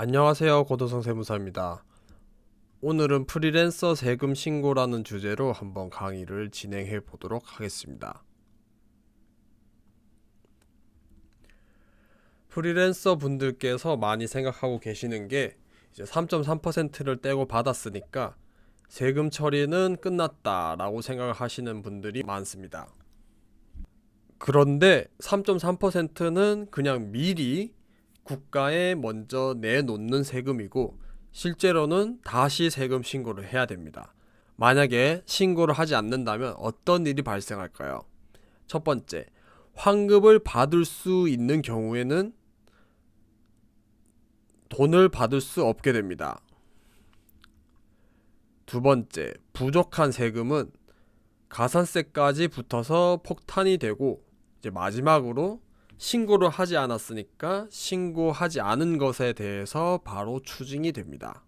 안녕하세요. 고도성 세무사입니다. 오늘은 프리랜서 세금 신고라는 주제로 한번 강의를 진행해 보도록 하겠습니다. 프리랜서 분들께서 많이 생각하고 계시는 게 이제 3.3%를 떼고 받았으니까 세금 처리는 끝났다 라고 생각을 하시는 분들이 많습니다. 그런데 3.3%는 그냥 미리 국가에 먼저 내놓는 세금이고 실제로는 다시 세금 신고를 해야 됩니다. 만약에 신고를 하지 않는다면 어떤 일이 발생할까요? 첫 번째, 환급을 받을 수 있는 경우에는 돈을 받을 수 없게 됩니다. 두 번째, 부족한 세금은 가산세까지 붙어서 폭탄이 되고 이제 마지막으로 신고를 하지 않았으니까 신고하지 않은 것에 대해서 바로 추징이 됩니다.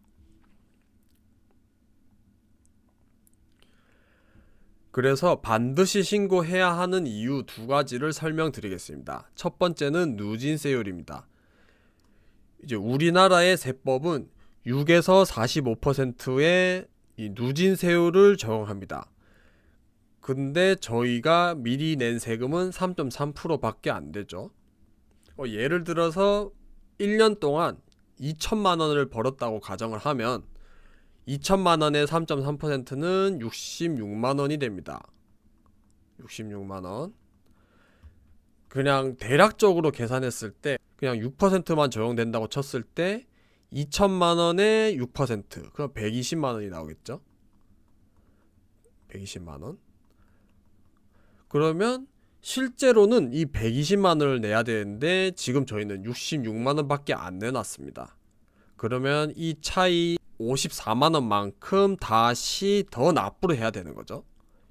그래서 반드시 신고해야 하는 이유 두 가지를 설명드리겠습니다. 첫 번째는 누진세율입니다. 이제 우리나라의 세법은 6에서 45%의 이 누진세율을 적용합니다. 근데 저희가 미리 낸 세금은 3.3%밖에 안 되죠. 예를 들어서 1년 동안 2천만 원을 벌었다고 가정을 하면 2천만 원의 3.3%는 66만 원이 됩니다. 66만 원. 그냥 대략적으로 계산했을 때 그냥 6%만 적용된다고 쳤을 때 2천만 원의 6%, 그럼 120만 원이 나오겠죠? 120만 원. 그러면 실제로는 이 120만 원을 내야 되는데 지금 저희는 66만 원밖에 안 내놨습니다. 그러면 이 차이 54만 원만큼 다시 더 납부를 해야 되는 거죠.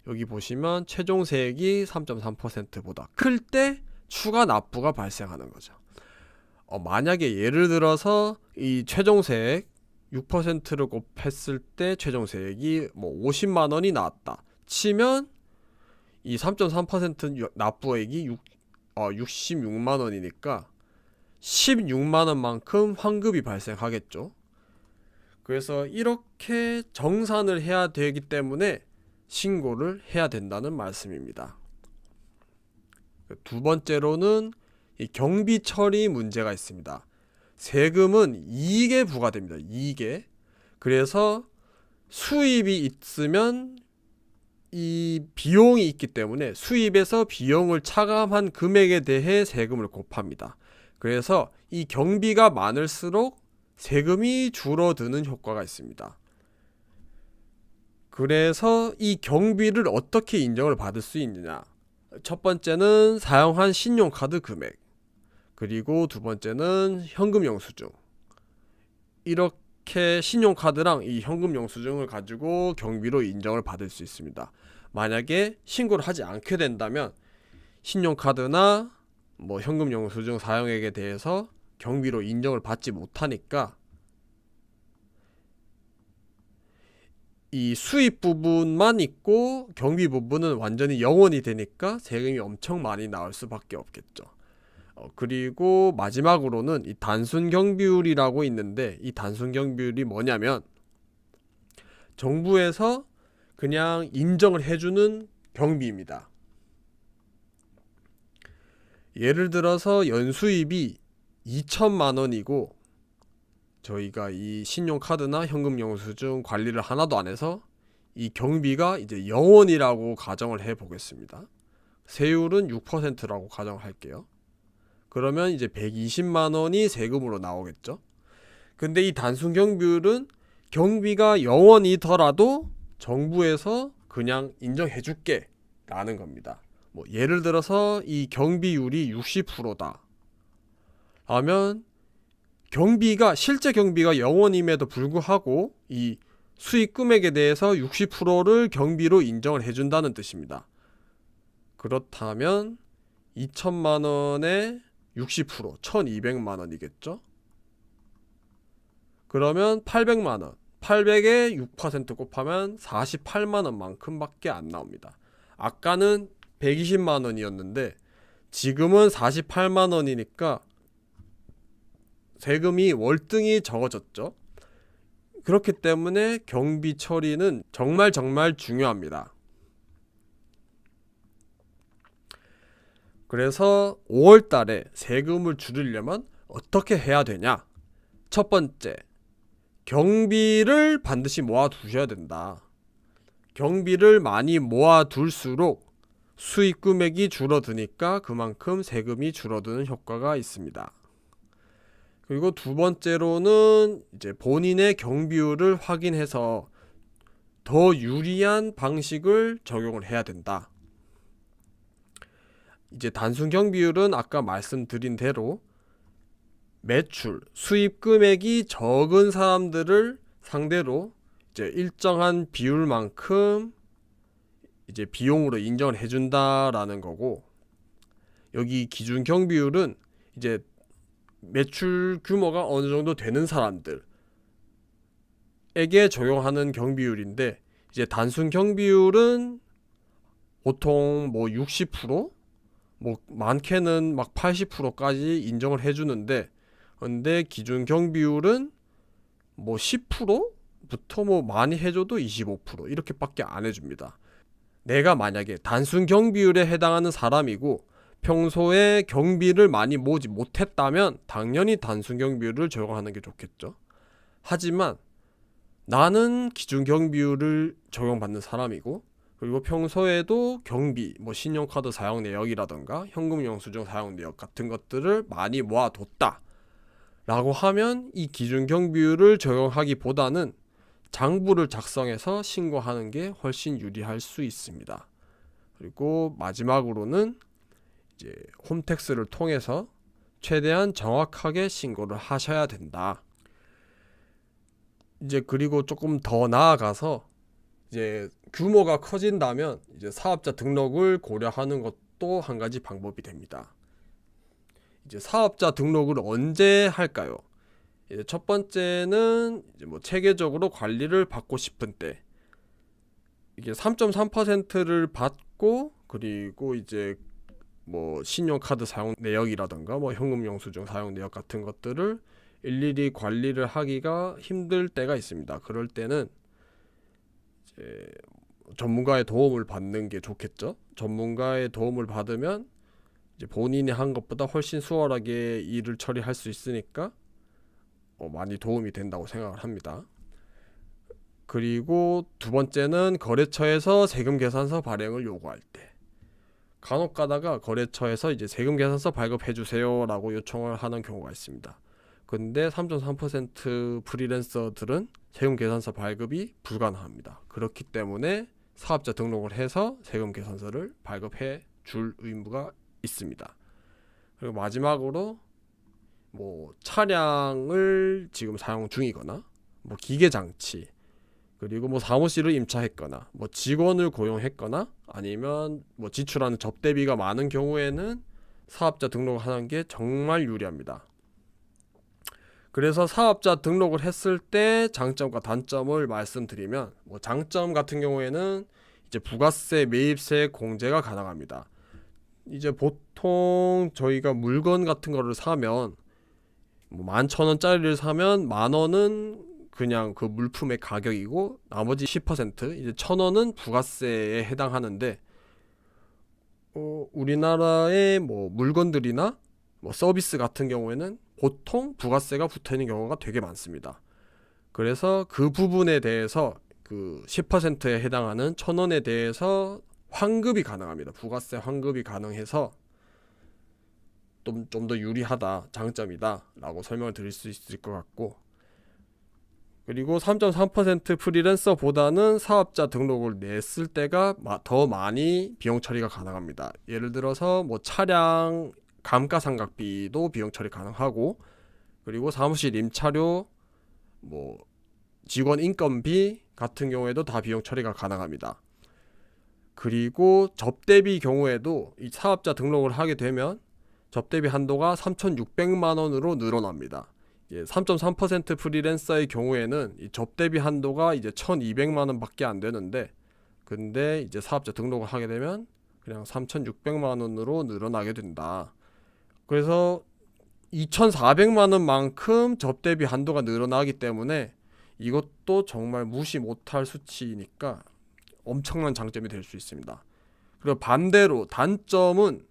여기 보시면 최종세액이 3.3%보다 클 때 추가 납부가 발생하는 거죠. 만약에 예를 들어서 이 최종세액 6%를 곱했을 때 최종세액이 뭐 50만 원이 나왔다 치면 이 3.3% 납부액이 66만 원이니까 16만 원만큼 환급이 발생하겠죠. 그래서 이렇게 정산을 해야 되기 때문에 신고를 해야 된다는 말씀입니다. 두 번째로는 이 경비 처리 문제가 있습니다. 세금은 이익에 부과됩니다. 이익에. 그래서 수입이 있으면 이 비용이 있기 때문에 수입에서 비용을 차감한 금액에 대해 세금을 곱합니다. 그래서 이 경비가 많을수록 세금이 줄어드는 효과가 있습니다. 그래서 이 경비를 어떻게 인정을 받을 수 있느냐? 첫 번째는 사용한 신용카드 금액, 그리고 두 번째는 현금 영수증. 이렇게 신용카드랑 이 현금 영수증을 가지고 경비로 인정을 받을 수 있습니다. 만약에 신고를 하지 않게 된다면 신용카드나 뭐 현금 영수증 사용액에 대해서 경비로 인정을 받지 못하니까 이 수입 부분만 있고 경비 부분은 완전히 0원이 되니까 세금이 엄청 많이 나올 수밖에 없겠죠. 그리고 마지막으로는 이 단순 경비율이라고 있는데 이 단순 경비율이 뭐냐면 정부에서 그냥 인정을 해주는 경비입니다. 예를 들어서 연수입이 2천만 원이고 저희가 이 신용카드나 현금 영수증 관리를 하나도 안 해서 이 경비가 이제 0원이라고 가정을 해 보겠습니다. 세율은 6%라고 가정을 할게요. 그러면 이제 120만 원이 세금으로 나오겠죠. 근데 이 단순 경비율은 경비가 0원이더라도 정부에서 그냥 인정해 줄게 라는 겁니다. 뭐 예를 들어서 이 경비율이 60%다 하면 경비가 실제 경비가 0원임에도 불구하고 이 수익 금액에 대해서 60%를 경비로 인정을 해준다는 뜻입니다. 그렇다면 2천만 원에 60% 1200만 원이겠죠. 그러면 800만 원 800에 6% 곱하면 48만 원만큼밖에 안 나옵니다. 아까는 120만 원이었는데 지금은 48만 원이니까 세금이 월등히 적어졌죠. 그렇기 때문에 경비 처리는 정말 중요합니다. 그래서 5월 달에 세금을 줄이려면 어떻게 해야 되냐? 첫 번째, 경비를 반드시 모아 두셔야 된다. 경비를 많이 모아 둘수록 수익 금액이 줄어드니까 그만큼 세금이 줄어드는 효과가 있습니다. 그리고 두 번째로는 이제 본인의 경비율을 확인해서 더 유리한 방식을 적용을 해야 된다. 이제 단순 경비율은 아까 말씀드린 대로 매출, 수입 금액이 적은 사람들을 상대로 이제 일정한 비율만큼 이제 비용으로 인정을 해준다라는 거고, 여기 기준 경비율은 이제 매출 규모가 어느 정도 되는 사람들에게 적용하는 경비율인데, 이제 단순 경비율은 보통 뭐 60%, 뭐 많게는 막 80%까지 인정을 해주는데, 근데 기준 경비율은 뭐 10%부터 뭐 많이 해줘도 25% 이렇게밖에 안 해줍니다. 내가 만약에 단순 경비율에 해당하는 사람이고 평소에 경비를 많이 모으지 못했다면 당연히 단순 경비율을 적용하는 게 좋겠죠. 하지만 나는 기준 경비율을 적용받는 사람이고, 그리고 평소에도 경비, 뭐 신용카드 사용 내역이라던가 현금 영수증 사용 내역 같은 것들을 많이 모아뒀다 라고 하면 이 기준 경비율을 적용하기보다는 장부를 작성해서 신고하는 게 훨씬 유리할 수 있습니다. 그리고 마지막으로는 이제 홈택스를 통해서 최대한 정확하게 신고를 하셔야 된다. 이제 그리고 조금 더 나아가서 이제 규모가 커진다면 이제 사업자 등록을 고려하는 것도 한 가지 방법이 됩니다. 이제 사업자 등록을 언제 할까요? 이제 첫 번째는 이제 뭐 체계적으로 관리를 받고 싶은 때, 이게 3.3%를 받고, 그리고 이제 뭐 신용카드 사용 내역이라던가 뭐 현금 영수증 사용 내역 같은 것들을 일일이 관리를 하기가 힘들 때가 있습니다. 그럴 때는 이제 전문가의 도움을 받는 게 좋겠죠. 전문가의 도움을 받으면 이제 본인이 한 것보다 훨씬 수월하게 일을 처리할 수 있으니까 많이 도움이 된다고 생각을 합니다. 그리고 두 번째는 거래처에서 세금 계산서 발행을 요구할 때, 간혹 가다가 거래처에서 이제 세금 계산서 발급해 주세요 라고 요청을 하는 경우가 있습니다. 근데 3.3% 프리랜서들은 세금 계산서 발급이 불가능합니다. 그렇기 때문에 사업자 등록을 해서 세금 계산서를 발급해 줄 의무가 있습니다. 그리고 마지막으로 뭐 차량을 지금 사용 중이거나 뭐 기계장치, 그리고 뭐 사무실을 임차했거나 뭐 직원을 고용했거나 아니면 뭐 지출하는 접대비가 많은 경우에는 사업자 등록을 하는 게 정말 유리합니다. 그래서 사업자 등록을 했을 때 장점과 단점을 말씀드리면, 뭐 장점 같은 경우에는 이제 부가세, 매입세 공제가 가능합니다. 이제 보통 저희가 물건 같은 거를 사면 뭐 11,000원짜리를 사면 10,000원은 그냥 그 물품의 가격이고 나머지 10% 이제 1,000원은 부가세에 해당하는데, 우리나라의 뭐 물건들이나 뭐 서비스 같은 경우에는 보통 부가세가 붙어있는 경우가 되게 많습니다. 그래서 그 부분에 대해서 그 10%에 해당하는 1,000원에 대해서 환급이 가능합니다. 부가세 환급이 가능해서 좀 더 유리하다, 장점이다 라고 설명을 드릴 수 있을 것 같고, 그리고 3.3% 프리랜서보다는 사업자 등록을 냈을 때가 더 많이 비용 처리가 가능합니다. 예를 들어서 뭐 차량 감가상각비도 비용 처리 가능하고, 그리고 사무실 임차료, 뭐 직원 인건비 같은 경우에도 다 비용 처리가 가능합니다. 그리고 접대비 경우에도 이 사업자 등록을 하게 되면 접대비 한도가 3,600만 원으로 늘어납니다. 3.3% 프리랜서의 경우에는 이 접대비 한도가 이제 1,200만 원밖에 안 되는데, 근데 이제 사업자 등록을 하게 되면 그냥 3,600만 원으로 늘어나게 된다. 그래서 2,400만 원만큼 접대비 한도가 늘어나기 때문에 이것도 정말 무시 못할 수치이니까 엄청난 장점이 될 수 있습니다. 그리고 반대로 단점은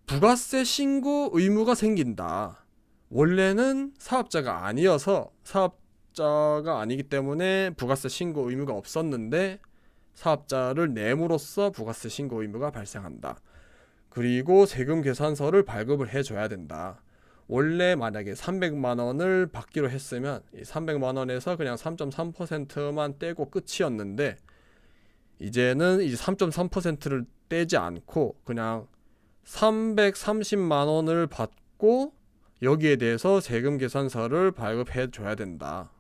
부가세 신고 의무가 생긴다. 원래는 사업자가 아니기 때문에 부가세 신고 의무가 없었는데 사업자를 내므로써 부가세 신고 의무가 발생한다. 그리고 세금 계산서를 발급을 해줘야 된다. 원래 만약에 300만 원을 받기로 했으면 이 300만 원에서 그냥 3.3%만 떼고 끝이었는데 이제는 이 3.3%를 떼지 않고 그냥 330만 원을 받고 여기에 대해서 세금 계산서를 발급해 줘야 된다.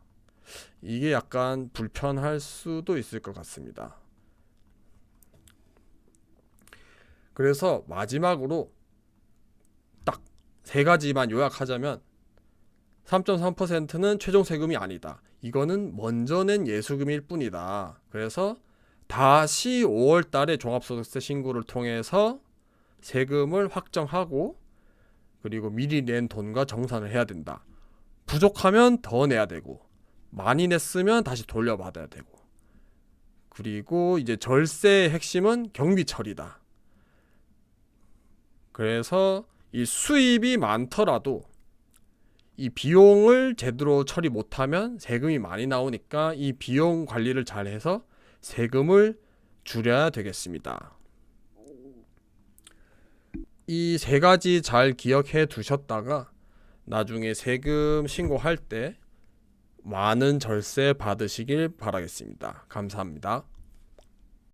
이게 약간 불편할 수도 있을 것 같습니다. 그래서 마지막으로 딱 세 가지만 요약하자면 3.3%는 최종 세금이 아니다. 이거는 먼저 낸 예수금일 뿐이다. 그래서 다시 5월 달에 종합소득세 신고를 통해서 세금을 확정하고 그리고 미리 낸 돈과 정산을 해야 된다. 부족하면 더 내야 되고 많이 냈으면 다시 돌려받아야 되고 그리고 이제 절세의 핵심은 경비 처리다. 그래서 이 수입이 많더라도 이 비용을 제대로 처리 못하면 세금이 많이 나오니까 이 비용 관리를 잘해서 세금을 줄여야 되겠습니다. 이 세 가지 잘 기억해 두셨다가 나중에 세금 신고할 때 많은 절세 받으시길 바라겠습니다. 감사합니다.